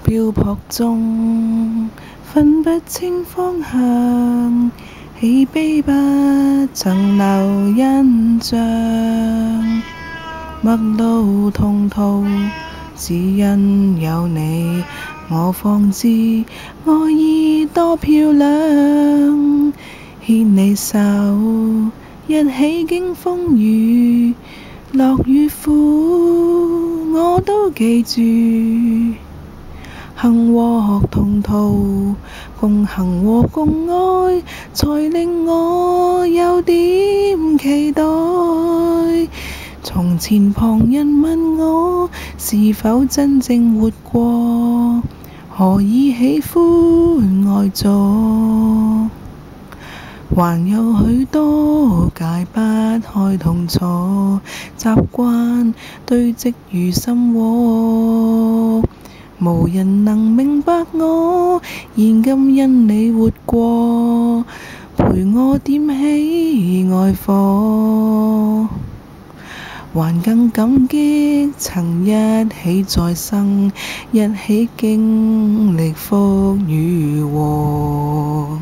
漂泊中，分不清方向，喜悲不曾留印象。陌路同途，只因有你，我方知愛意多漂亮。牽你手，一起經風雨，樂與苦我都記住。幸禍同途，共行和共愛，才令我有點期待。從前旁人問我，是否真正活過？何以喜歡愛坐？還有許多解不開痛楚，習慣堆積如心窩。無人能明白我，現今因你活過，陪我點起愛火。還更感激曾一起再生，一起經歷福與禍。